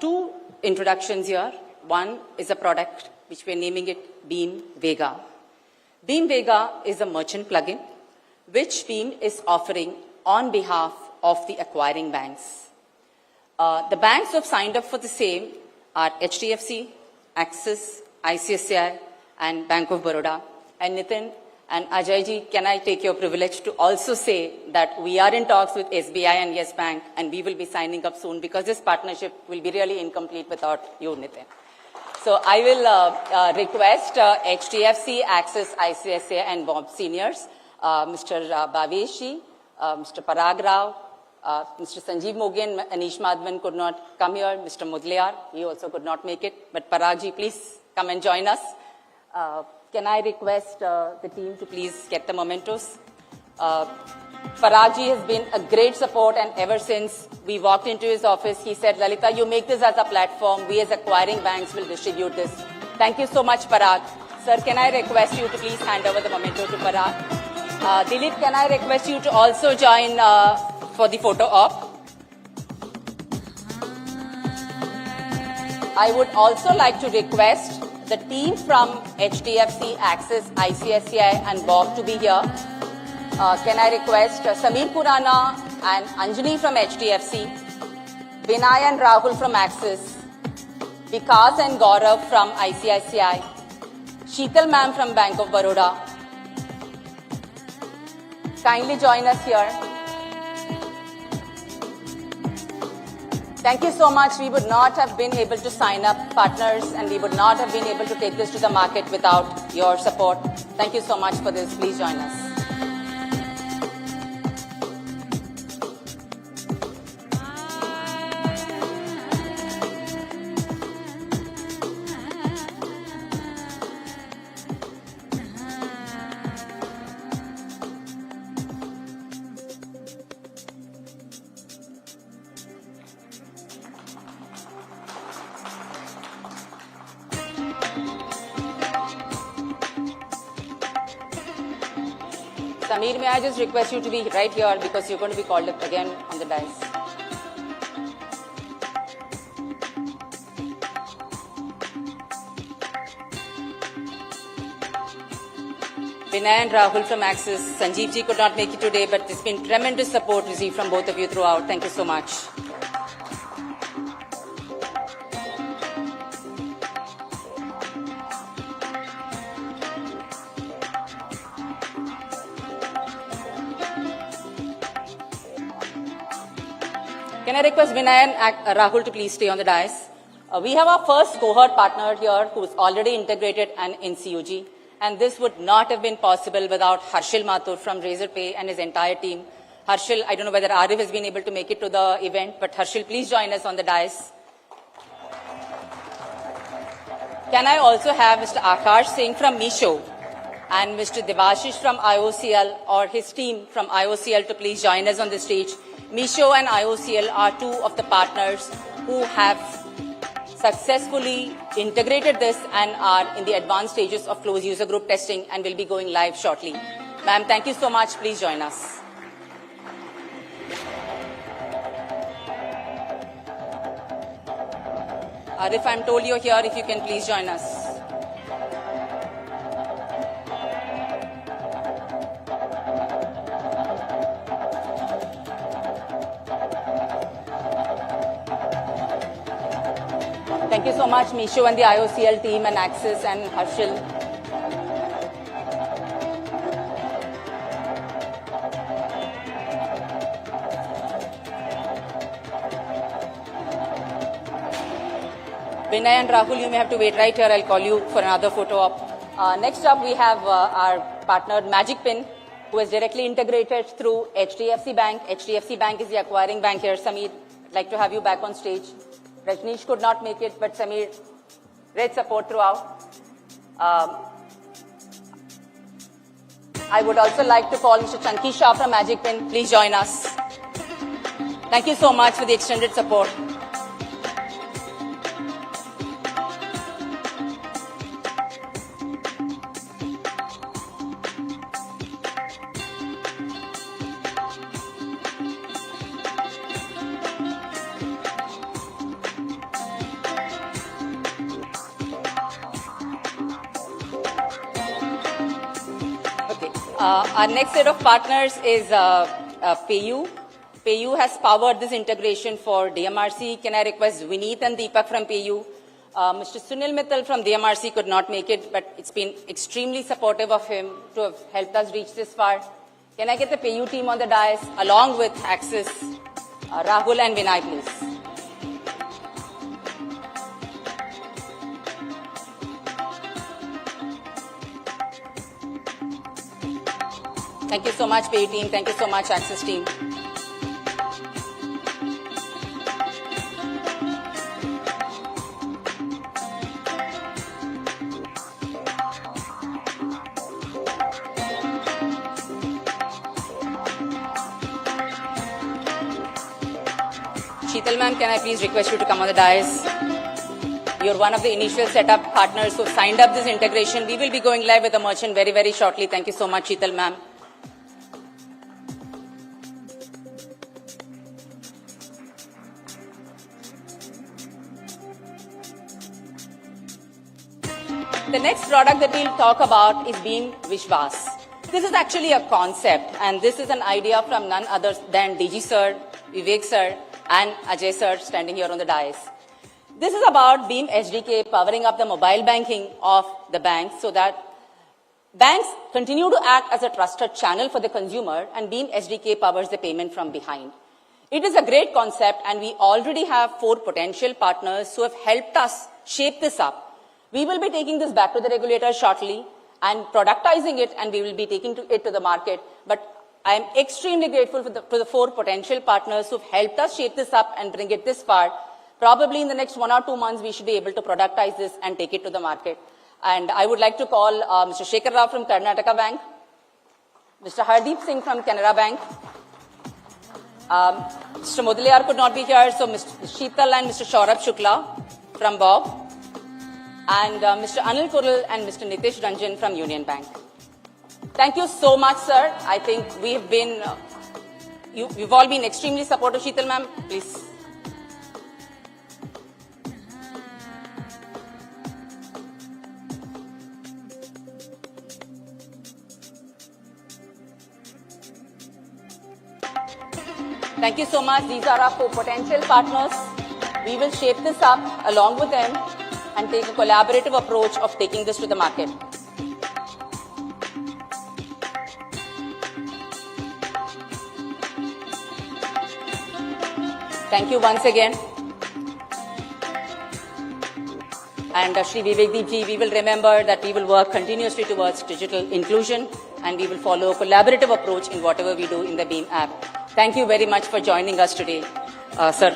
two introductions here. One is a product which we're naming it BHIM Vega. BHIM Vega is a merchant plugin which BHIM is offering on behalf of the acquiring banks. The banks who have signed up for the same are HDFC, Axis, ICICI, and Bank of Baroda. And Nitin and Ajay ji, can I take your privilege to also say that we are in talks with SBI and Yes Bank, and we will be signing up soon because this partnership will be really incomplete without you, Nitin. So I will request HDFC, Axis, ICICI, and BOB seniors, Mr. Bhavesh ji, Mr. Parag Rao, Mr. Sanjeev Mogan, Anish Madhavan could not come here, Mr. Mudliar, he also could not make it, but Parag ji, please come and join us. Can I request the team to please get the mementos? Parag ji has been a great support, and ever since we walked into his office, he said, Lalita, you make this as a platform. We as acquiring banks will distribute this. Thank you so much, Parag. Sir, can I request you to please hand over the memento to Parag? Dilip, can I request you to also join for the photo op? I would also like to request the team from HDFC, Axis, ICICI, and BOB to be here. Can I request Sameer Kurana and Anjani from HDFC, Vinay and Rahul from Axis, Vikas and Gaurav from ICICI, Sheetal ma'am from Bank of Baroda. Kindly join us here. Thank you so much. We would not have been able to sign up partners, and we would not have been able to take this to the market without your support. Thank you so much for this. Please join us. Sameer, may I just request you to be right here because you're going to be called up again on the dais. Vinay and Rahul from Axis. Sanjeev ji could not make it today, but there's been tremendous support received from both of you throughout. Thank you so much. Can I request Vinay and Rahul to please stay on the dais? We have our first cohort partner here who is already integrated and in CUG. And this would not have been possible without Harshil Mathur from Razorpay and his entire team. Harshil, I don't know whether Arif has been able to make it to the event, but Harshil, please join us on the dais. Can I also have Mr. Akash Singh from Meesho and Mr. Devashish from IOCL or his team from IOCL to please join us on the stage. Meesho and IOCL are two of the partners who have successfully integrated this and are in the advanced stages of closed user group testing and will be going live shortly. Ma'am, thank you so much. Please join us. Arif, I'm told you're here. If you can please join us. Thank you so much, Meesho and the IOCL team and Axis and Harshil. Vinay and Rahul, you may have to wait right here. I'll call you for another photo op. Next up, we have our partner Magic Pin, who is directly integrated through HDFC Bank. HDFC Bank is the acquiring bank here. Samir, I'd like to have you back on stage. Rajneesh could not make it, but Samir, great support throughout. I would also like to call Mr. Chanki Shah from Magic Pin. Please join us. Thank you so much for the extended support. Our next set of partners is PayU. PayU has powered this integration for DMRC. Can I request Vineet and Deepak from PayU? Mr. Sunil Mittal from DMRC could not make it, but it's been extremely supportive of him to have helped us reach this far. Can I get the PayU team on the dais along with Axis, Rahul and Vinay, please? Thank you so much, PayU team. Thank you so much, Axis team. Sheetal ma'am, can I please request you to come on the dais? You're one of the initial setup partners who signed up this integration. We will be going live with the merchant very, very shortly. Thank you so much, Sheetal ma'am. The next product that we'll talk about is BHIM Vishwas. This is actually a concept, and this is an idea from none other than DG sir, Vivek sir, and Ajay sir standing here on the dais. This is about BHIM SDK powering up the mobile banking of the banks so that banks continue to act as a trusted channel for the consumer, and BHIM SDK powers the payment from behind. It is a great concept, and we already have 4 potential partners who have helped us shape this up. We will be taking this back to the regulator shortly and productizing it, and we will be taking it to the market. But I am extremely grateful to the 4 potential partners who have helped us shape this up and bring it this far. Probably in the next 1 or 2 months, we should be able to productize this and take it to the market. And I would like to call Mr. Shekhar Rao from Karnataka Bank, Mr. Hardeep Singh from Canara Bank. Mr. Mudaliar could not be here, so Mr. Sheetal and Mr. Saurabh Shukla from Bob. And Mr. Anil Kurul and Mr. Nitish Ranjan from Union Bank. Thank you so much, sir. I think we've been, you've all been extremely supportive. Sheetal ma'am, please. Thank you so much. These are our 4 potential partners. We will shape this up along with them and take a collaborative approach of taking this to the market. Thank you once again. And Shri Vivek Deep ji, we will remember that we will work continuously towards digital inclusion and we will follow a collaborative approach in whatever we do in the BHIM app. Thank you very much for joining us today, sir.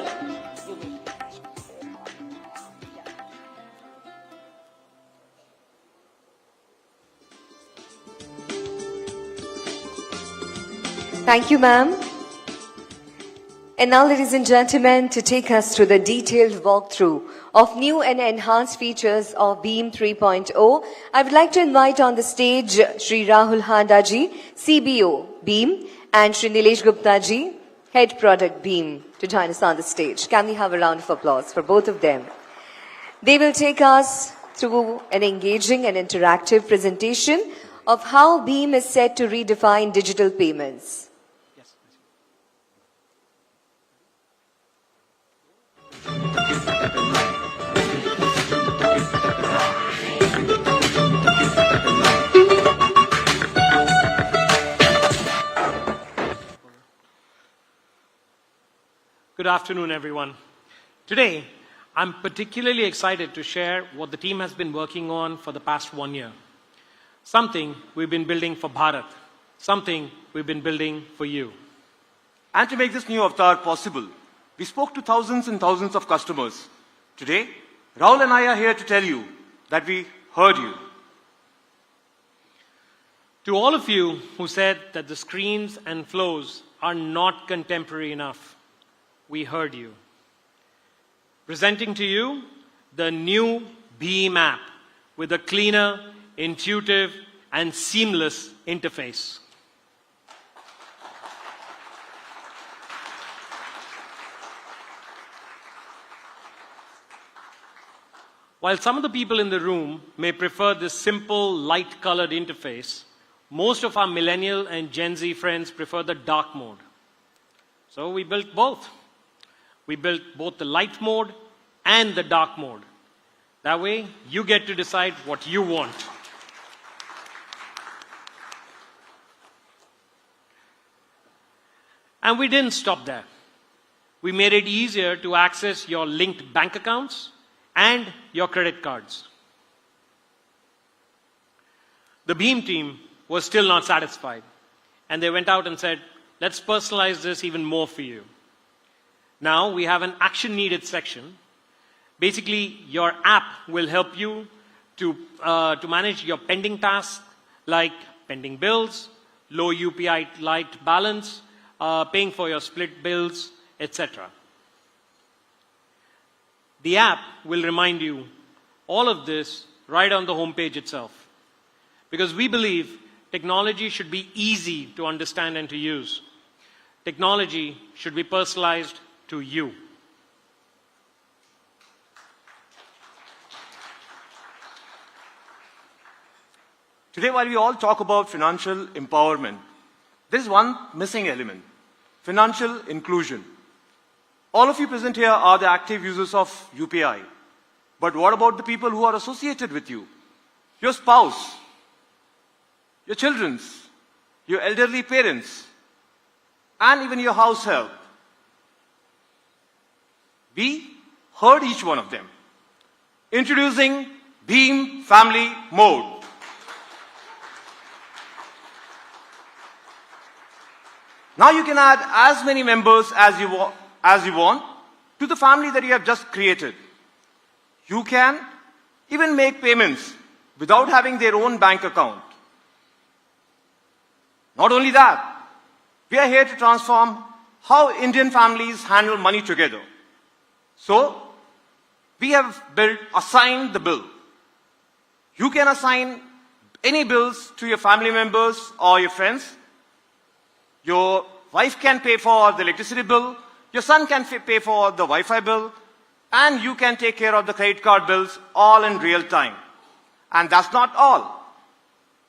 Thank you, ma'am. And now, ladies and gentlemen, to take us through the detailed walkthrough of new and enhanced features of BHIM 3.0, I would like to invite on the stage Shri Rahul Handaji, CBO, BHIM, and Shri Nilesh Gupta ji, Head Product BHIM, to join us on the stage. Can we have a round of applause for both of them? They will take us through an engaging and interactive presentation of how BHIM is set to redefine digital payments. Good afternoon, everyone. Today, I'm particularly excited to share what the team has been working on for the past 1 year. Something we've been building for Bharat. Something we've been building for you. And to make this new avatar possible, we spoke to thousands and thousands of customers. Today, Rahul and I are here to tell you that we heard you. To all of you who said that the screens and flows are not contemporary enough, we heard you. Presenting to you the new BHIM app with a cleaner, intuitive, and seamless interface. While some of the people in the room may prefer this simple, light-colored interface, most of our millennial and Gen Z friends prefer the dark mode. So we built both. We built both the light mode and the dark mode. That way, you get to decide what you want. And we didn't stop there. We made it easier to access your linked bank accounts and your credit cards. The BHIM team was still not satisfied, and they went out and said, let's personalize this even more for you. Now we have an action needed section. Basically, your app will help you to manage your pending tasks like pending bills, low UPI light balance, paying for your split bills, etc. The app will remind you all of this right on the homepage itself. Because we believe technology should be easy to understand and to use. Technology should be personalized to you. Today, while we all talk about financial empowerment, there is one missing element: financial inclusion. All of you present here are the active users of UPI. But what about the people who are associated with you? Your spouse, your children, your elderly parents, and even your house help. We heard each one of them. Introducing BHIM Family Mode. Now you can add as many members as you want to the family that you have just created. You can even make payments without having their own bank account. Not only that, we are here to transform how Indian families handle money together. So, we have built Assign the Bill. You can assign any bills to your family members or your friends. Your wife can pay for the electricity bill, your son can pay for the Wi-Fi bill, and you can take care of the credit card bills all in real time. And that's not all.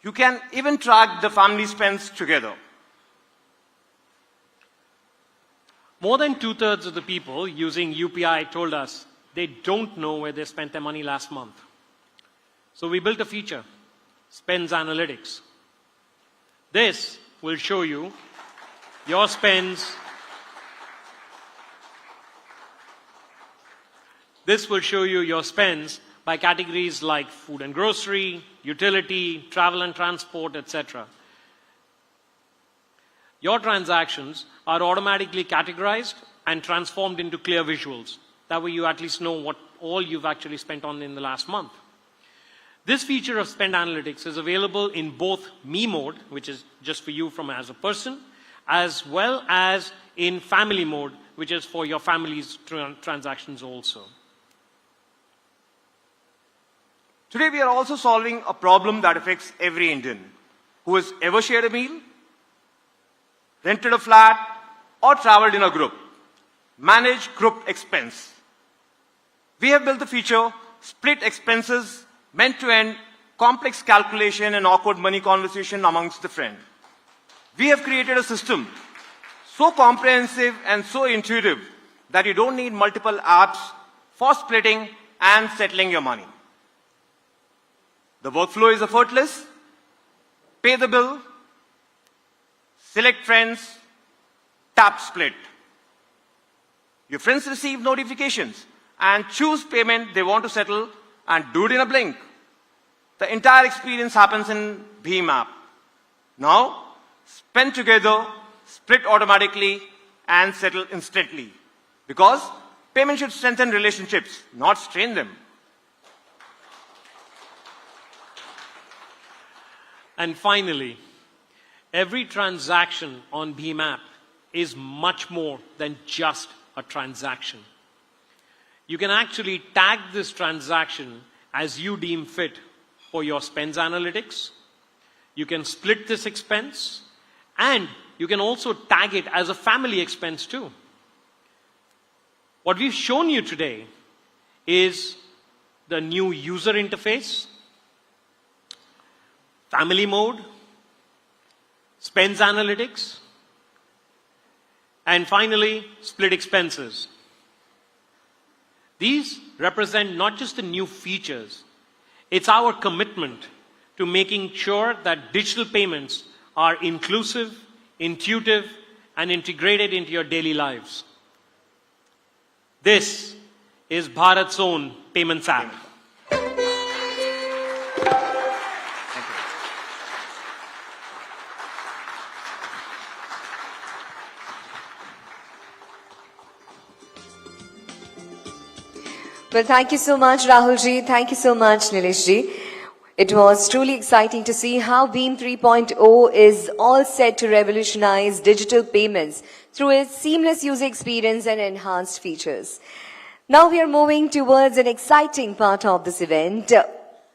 You can even track the family spends together. More than 2/3 of the people using UPI told us they don't know where they spent their money last month. So we built a feature, Spends Analytics. This will show you your spends This will show you your spends by categories like food and grocery, utility, travel and transport, etc. Your transactions are automatically categorized and transformed into clear visuals. That way you at least know what all you've actually spent on in the last month. This feature of spend analytics is available in both me mode, which is just for you from as a person, as well as in family mode, which is for your family's transactions also. Today we are also solving a problem that affects every Indian who has ever shared a meal, rented a flat, or traveled in a group. Manage group expense. We have built the feature Split Expenses, meant to end complex calculation and awkward money conversation amongst the friends. We have created a system so comprehensive and so intuitive that you don't need multiple apps for splitting and settling your money. The workflow is effortless. Pay the bill, select friends, tap split. Your friends receive notifications and choose payment they want to settle and do it in a blink. The entire experience happens in BHIM app. Now, spend together, split automatically, and settle instantly. Because payment should strengthen relationships, not strain them. And finally, every transaction on BHIM app is much more than just a transaction. You can actually tag this transaction as you deem fit for your spends analytics. You can split this expense, and you can also tag it as a family expense too. What we've shown you today is the new user interface, family mode, spends analytics, and finally, split expenses. These represent not just the new features, it's our commitment to making sure that digital payments are inclusive, intuitive, and integrated into your daily lives. This is Bharat's own Payments App. Well, thank you so much, Rahul ji. Thank you so much, Nilesh ji. It was truly exciting to see how BHIM 3.0 is all set to revolutionize digital payments through its seamless user experience and enhanced features. Now we are moving towards an exciting part of this event,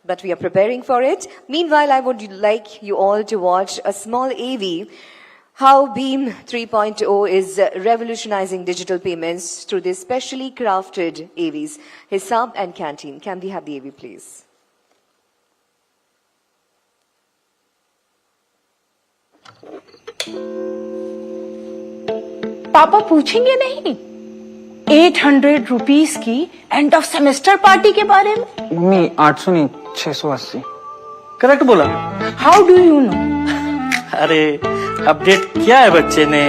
but we are preparing for it. Meanwhile, I would like you all to watch a small AV how BHIM 3.0 is revolutionizing digital payments through these specially crafted AVs, Hisab and Canteen. Can we have the AV, please? पापा पूछेंगे नहीं 800 rupees की end of semester party के बारे में? Mummy 800 नहीं 680। Correct बोला? How do you know? अरे अपडेट किया है बच्चे ने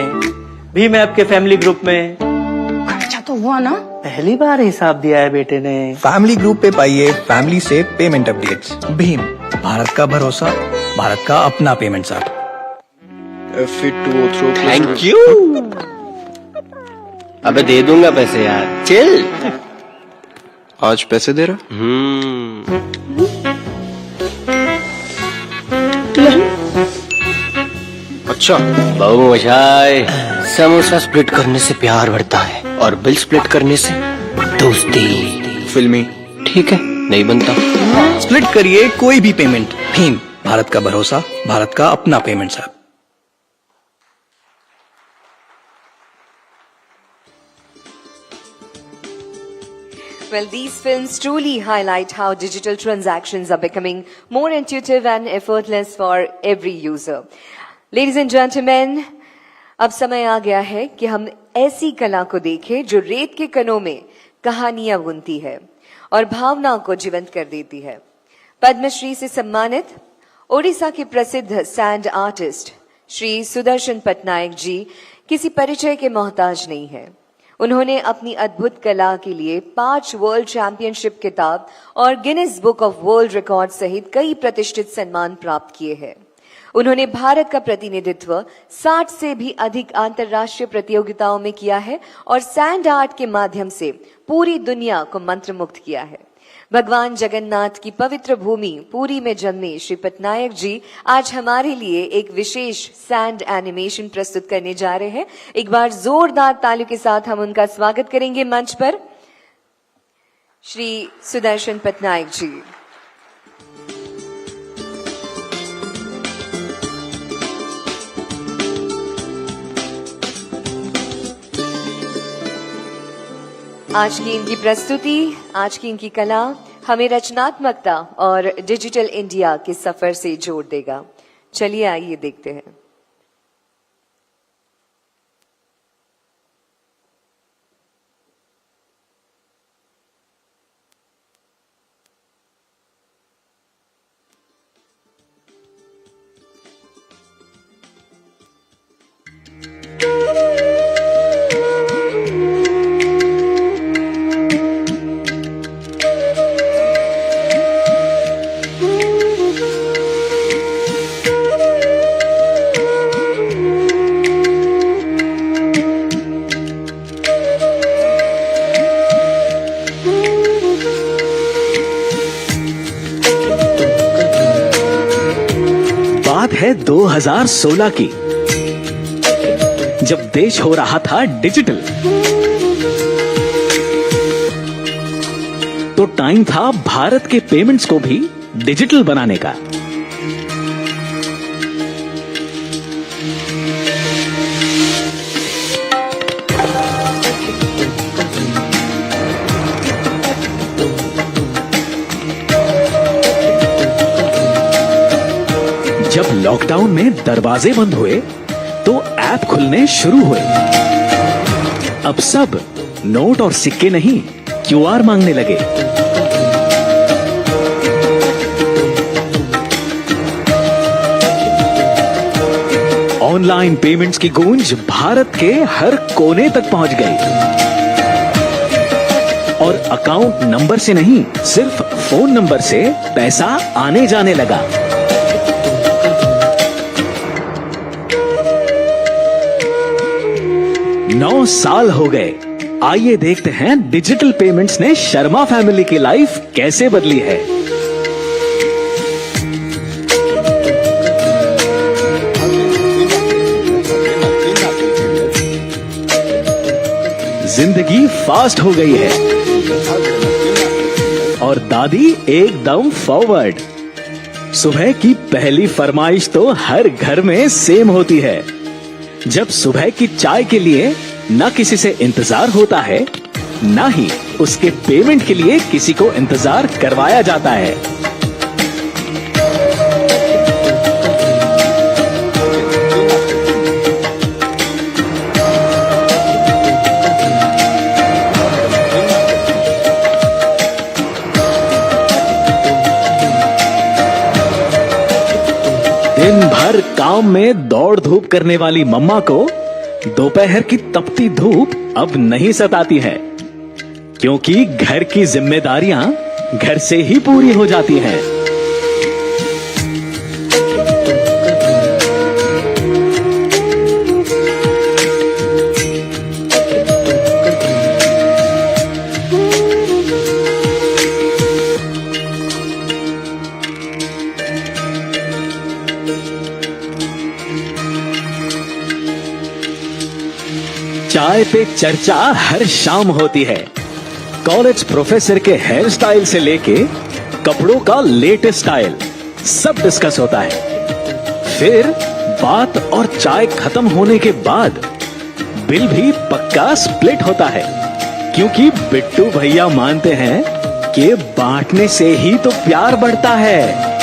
भीम ऐप के फैमिली ग्रुप में। खर्चा तो हुआ ना? पहली बार हिसाब दिया है बेटे ने। फैमिली ग्रुप पे पाइए फैमिली से पेमेंट अपडेट्स। भीम, भारत का भरोसा, भारत का अपना पेमेंट्स ऐप। Thank you. अबे दे दूंगा पैसे यार, चिल। आज पैसे दे रहा? अच्छा बाबू मशाई, समोसा स्प्लिट करने से प्यार बढ़ता है और बिल स्प्लिट करने से दोस्ती। फिल्मी ठीक है, नहीं बनता। स्प्लिट करिए कोई भी पेमेंट। भीम, भारत का भरोसा, भारत का अपना payments app. Well, these films truly highlight how digital transactions are becoming more intuitive and effortless for every user. Ladies and gentlemen, अब समय आ गया है कि हम ऐसी कला को देखें जो रेत के कणों में कहानियां बुनती है और भावनाओं को जीवंत कर देती है। पद्मश्री से सम्मानित ओडिशा के प्रसिद्ध सैंड आर्टिस्ट श्री सुदर्शन पटनायक जी किसी परिचय के मोहताज नहीं है। उन्होंने अपनी अद्भुत कला के लिए 5 वर्ल्ड चैंपियनशिप खिताब और Guinness book of world record सहित कई प्रतिष्ठित सम्मान प्राप्त किए हैं। उन्होंने भारत का प्रतिनिधित्व 60 से भी अधिक अंतर्राष्ट्रीय प्रतियोगिताओं में किया है और सैंड आर्ट के माध्यम से पूरी दुनिया को मंत्रमुग्ध किया है। भगवान जगन्नाथ की पवित्र भूमि पुरी में जन्मे श्री पटनायक जी आज हमारे लिए एक विशेष सैंड एनिमेशन प्रस्तुत करने जा रहे हैं। एक बार जोरदार तालियों के साथ हम उनका स्वागत करेंगे मंच पर। श्री सुदर्शन पटनायक जी। आज की इनकी प्रस्तुति, आज की इनकी कला हमें रचनात्मकता और डिजिटल इंडिया के सफर से जोड़ देगा। चलिए आइए देखते हैं। बात है 2016 की, जब देश हो रहा था डिजिटल। तो टाइम था भारत के पेमेंट्स को भी डिजिटल बनाने का। जब लॉकडाउन में दरवाजे बंद हुए तो ऐप खुलने शुरू हुए। अब सब नोट और सिक्के नहीं, क्यूआर मांगने लगे। ऑनलाइन पेमेंट्स की गूंज भारत के हर कोने तक पहुंच गई और अकाउंट नंबर से नहीं, सिर्फ फोन नंबर से पैसा आने जाने लगा। नौ साल हो गए। आइए देखते हैं डिजिटल पेमेंट्स ने शर्मा फैमिली की लाइफ कैसे बदली है। जिंदगी फास्ट हो गई है और दादी एकदम फॉरवर्ड। सुबह की पहली फरमाइश तो हर घर में सेम होती है। जब सुबह की चाय के लिए न किसी से इंतजार होता है, न ही उसके पेमेंट के लिए किसी को इंतजार करवाया जाता है। दिन भर काम में दौड़ धूप करने वाली मम्मा को दोपहर की तपती धूप अब नहीं सताती है, क्योंकि घर की जिम्मेदारियां घर से ही पूरी हो जाती हैं। चाय पे चर्चा हर शाम होती है। कॉलेज प्रोफेसर के हेयर स्टाइल से लेके कपड़ों का लेटेस्ट स्टाइल सब डिस्कस होता है। फिर बात और चाय खत्म होने के बाद बिल भी पक्का स्प्लिट होता है, क्योंकि बिट्टू भैया मानते हैं कि बांटने से ही तो प्यार बढ़ता है।